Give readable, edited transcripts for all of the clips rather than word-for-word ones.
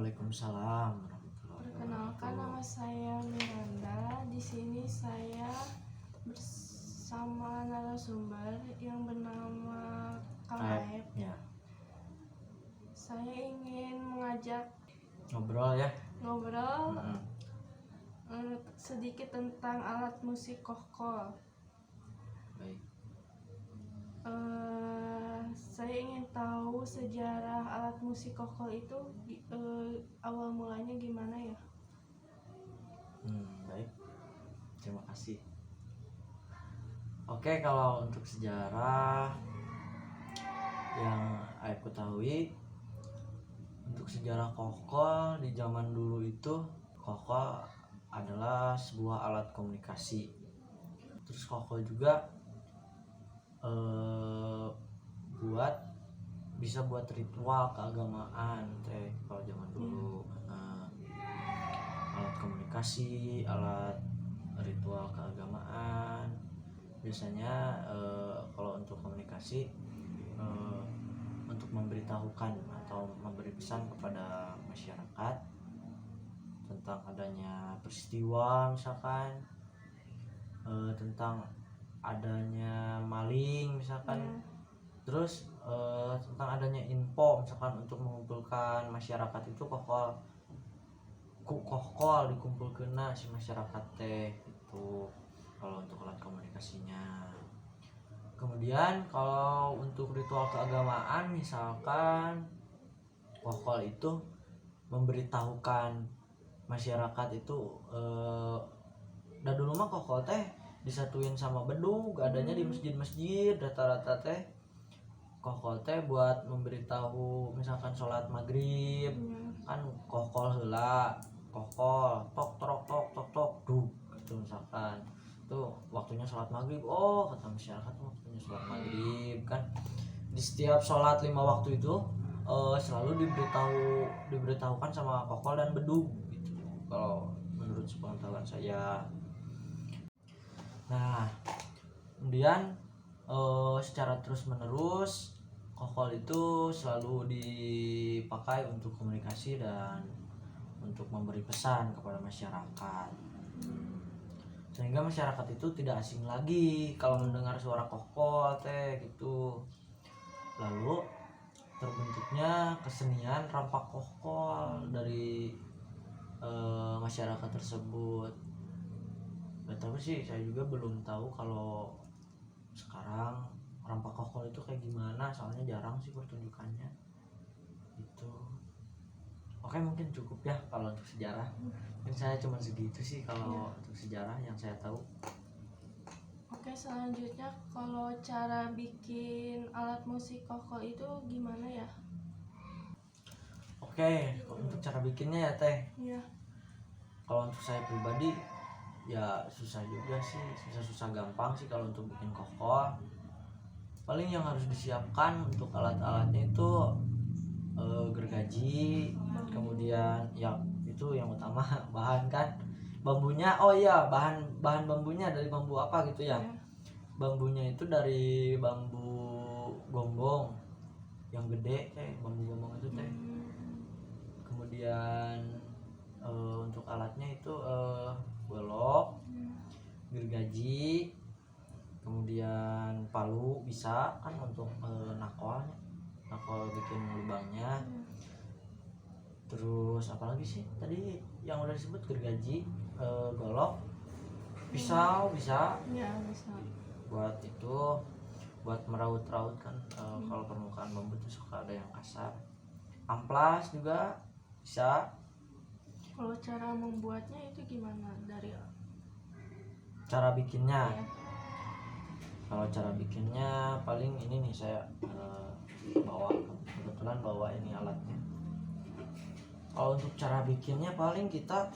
Waalaikumsalam warahmatullahi Perkenalkan, nama wabarakatuh. saya Miranda. Di sini saya bersama narasumber yang bernama Kang Aep. Ya, Saya ingin mengajak ngobrol ya. ngobrol Mm-mm. sedikit tentang alat musik kohkol. Baik. Saya ingin tahu sejarah alat musik kohkol itu awal mulanya gimana ya? Baik. Terima kasih. Oke, kalau untuk sejarah yang aku ketahui, untuk sejarah kohkol di zaman dulu itu, kohkol adalah sebuah alat komunikasi. Terus kohkol juga bisa buat ritual keagamaan kalau zaman dulu. Alat komunikasi, alat ritual keagamaan. Biasanya kalau untuk komunikasi untuk memberitahukan atau memberi pesan kepada masyarakat tentang adanya peristiwa, misalkan tentang adanya maling misalkan. Terus tentang adanya info misalkan untuk mengumpulkan masyarakat itu kohkol dikumpulkan si masyarakat itu kalau untuk alat komunikasinya. Kemudian kalau untuk ritual keagamaan misalkan kohkol itu memberitahukan masyarakat itu dulu mah kohkol disatuin sama bedug, adanya di masjid-masjid rata-rata kohkol buat memberitahu misalkan sholat maghrib kan kohkol heula, kohkol tok tok tok tok tok duk gitu misalkan tuh waktunya sholat maghrib. Kata masyarakat waktunya sholat maghrib kan. Di setiap sholat 5 waktu itu selalu diberitahukan sama kohkol dan bedug gitu kalau menurut sepengetahuan saya. Nah, kemudian secara terus menerus kohkol itu selalu dipakai untuk komunikasi dan untuk memberi pesan kepada masyarakat, sehingga masyarakat itu tidak asing lagi kalau mendengar suara kohkol gitu. Lalu terbentuknya kesenian rampak kohkol dari masyarakat tersebut. Tapi sih saya juga belum tahu kalau sekarang rampak kohkol itu kayak gimana, soalnya jarang sih pertunjukannya itu. Oke, mungkin cukup ya kalau untuk sejarah. Mungkin saya cuma segitu sih kalau untuk sejarah yang saya tahu. Oke, selanjutnya kalau cara bikin alat musik kohkol itu gimana ya? Oke, untuk cara bikinnya ya teh. Iya. Kalau untuk saya pribadi ya susah juga sih, susah gampang sih kalau untuk bikin kohkol. Paling yang harus disiapkan untuk alat-alatnya itu gergaji, kemudian ya itu yang utama bahan kan, bambunya. Bahan bambunya dari bambu apa gitu ya. Bambunya itu dari bambu gonggong yang gede bambu gonggong itu Kemudian untuk alatnya itu golok, gergaji, kemudian palu bisa kan untuk nakol bikin lubangnya. Terus apalagi sih tadi yang udah disebut, gergaji, golok, pisau bisa Ya, bisa. buat itu, buat meraut-raut kan. Kalau permukaan bambu itu suka ada yang kasar. Amplas juga bisa. Kalau cara membuatnya itu gimana? Dari Cara bikinnya ya. Kalau cara bikinnya paling ini nih, saya kebetulan bawa ini alatnya. Kalau untuk cara bikinnya paling kita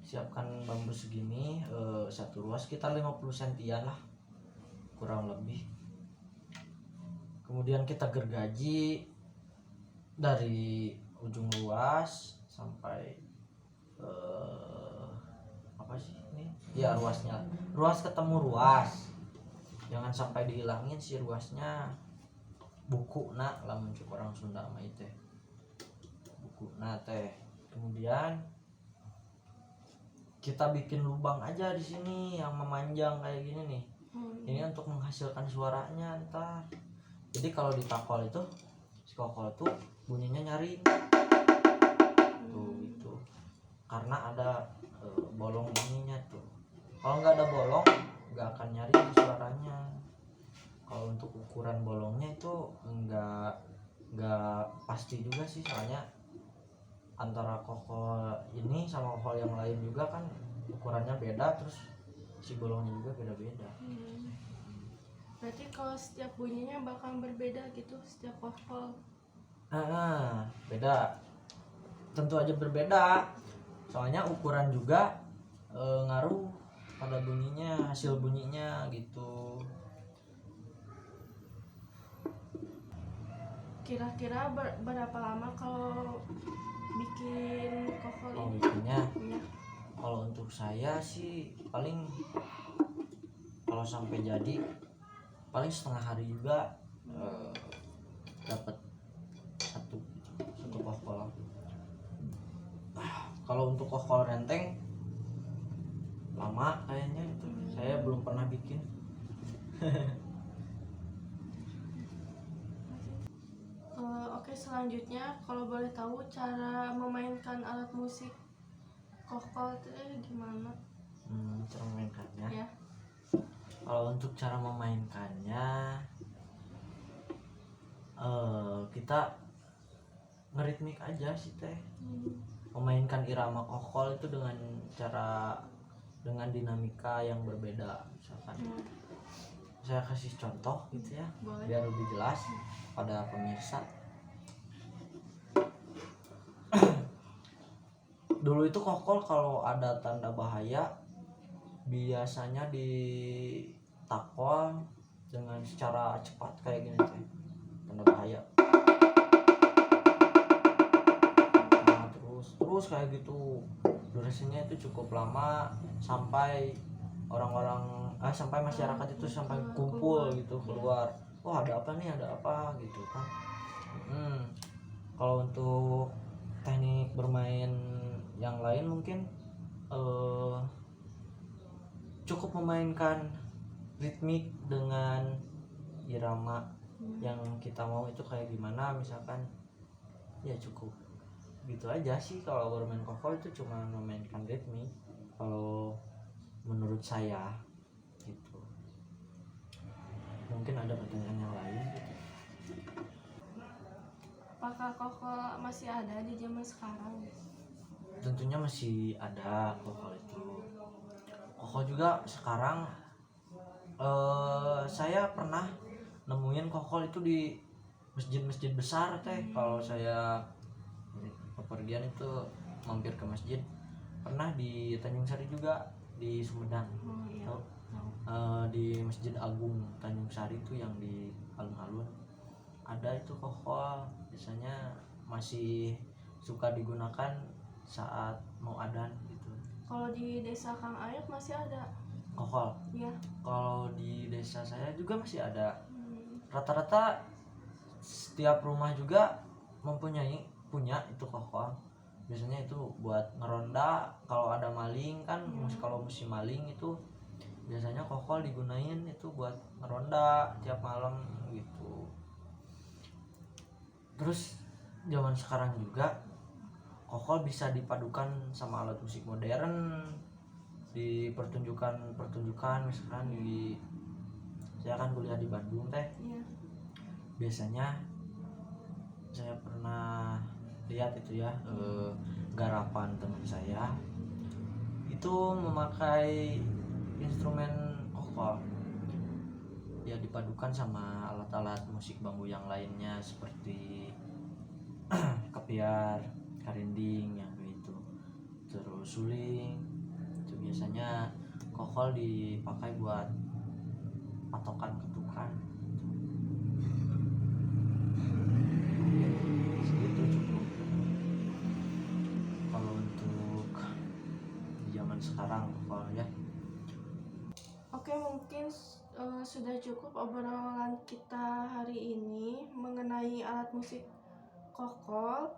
siapkan bambu segini, satu ruas sekitar 50 sentian lah kurang lebih. Kemudian kita gergaji dari ujung ruas sampai apa sih ini ya, ruas ketemu ruas, jangan sampai dihilangin si ruasnya. Buku nak lamun cek orang Sunda mah itu. Nah teh, kemudian kita bikin lubang aja di sini yang memanjang kayak gini nih. Ini untuk menghasilkan suaranya ntar. Jadi kalau di takol itu, si kokol tuh bunyinya nyaring tuh gitu, karena ada bolong bunyinya tuh. Kalau nggak ada bolong nggak akan nyaring suaranya. Kalau untuk ukuran bolongnya itu nggak pasti juga sih, soalnya antara kokol ini sama kokol yang lain juga kan ukurannya beda, terus si bolongnya juga beda-beda. Berarti kalau setiap bunyinya bakal berbeda gitu setiap kokol. Beda, tentu aja berbeda, soalnya ukuran juga ngaruh pada bunyinya, hasil bunyinya gitu. Kira-kira berapa lama kalau bikin kokol Oh ini? bikinnya, Iya. kalau untuk saya sih paling kalau sampai jadi paling setengah hari juga dapat satu kokol. Kalau untuk kokol renteng lama kayaknya itu, saya belum pernah bikin. Oke, selanjutnya kalau boleh tahu cara memainkan alat musik kokol itu gimana? Cara memainkannya, Ya. kalau untuk cara memainkannya kita ngeritmik aja sih teh. Memainkan irama kokol itu dengan cara, dengan dinamika yang berbeda. Misalkan saya kasih contoh gitu ya, Boleh. biar lebih jelas pada pemirsa. Dulu itu kokol kalau ada tanda bahaya biasanya ditakol dengan secara cepat kayak gini teh, tanda bahaya. Nah, terus kayak gitu, durasinya itu cukup lama sampai orang-orang sampai masyarakat itu sampai kumpul gitu keluar. Wah, ada apa nih, ada apa gitu kan. Kalau untuk teknik bermain yang lain mungkin cukup memainkan ritmik dengan irama yang kita mau itu kayak gimana, misalkan ya cukup gitu aja sih. Kalau bermain kokol itu cuma memainkan ritmik kalau menurut saya gitu. Mungkin ada pertanyaan yang lain gitu. Apakah kokol masih ada di zaman sekarang? Tentunya masih ada kokol itu. Kokol juga sekarang saya pernah nemuin kokol itu di masjid-masjid besar teh. Kalau saya bepergian itu mampir ke masjid, pernah di Tanjung Sari juga, di Sumedang. Tahu? Di Masjid Agung Tanjung Sari itu yang di alun-alun ada itu kokol, biasanya masih suka digunakan saat mau adzan gitu. Kalau di desa Kang Ayat masih ada Kokol. ya? Kalau di desa saya juga masih ada. Rata-rata setiap rumah juga punya itu kokol. Biasanya itu buat ngeronda kalau ada maling kan. Kalau musim maling itu biasanya kokol digunain itu buat ngeronda tiap malam gitu. Terus zaman sekarang juga kokol bisa dipadukan sama alat musik modern di pertunjukan misalkan saya kan kuliah di Bandung teh. Biasanya saya pernah lihat itu ya, garapan teman saya itu memakai instrumen kokol ya, dipadukan sama alat-alat musik bambu yang lainnya seperti kepiar, karinding yang gitu, terus suling. Itu biasanya kokol dipakai buat patokan ketukan. Segitu cukup kalau untuk di zaman sekarang kokol ya. Oke, mungkin sudah cukup obrolan kita hari ini mengenai alat musik kokol.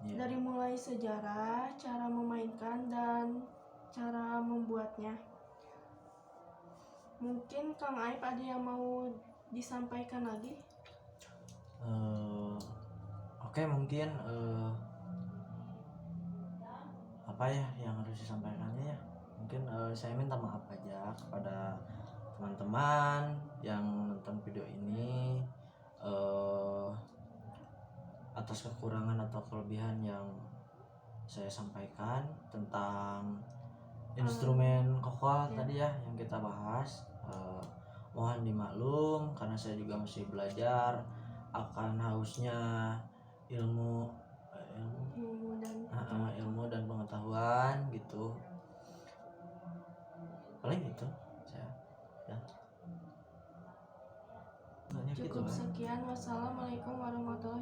Iya. Dari mulai sejarah, cara memainkan, dan cara membuatnya. Mungkin Kang Aib ada yang mau disampaikan lagi? Oke, mungkin apa ya yang harus disampaikannya ya, mungkin saya minta maaf aja kepada teman-teman yang nonton video ini atas kekurangan atau kelebihan yang saya sampaikan tentang instrumen kokol Ya. tadi ya yang kita bahas. Mohon dimaklum karena saya juga masih belajar, akan hausnya ilmu ilmu dan pengetahuan gitu. Paling itu saya ya. Cukup sekian. Wassalamualaikum warahmatullahi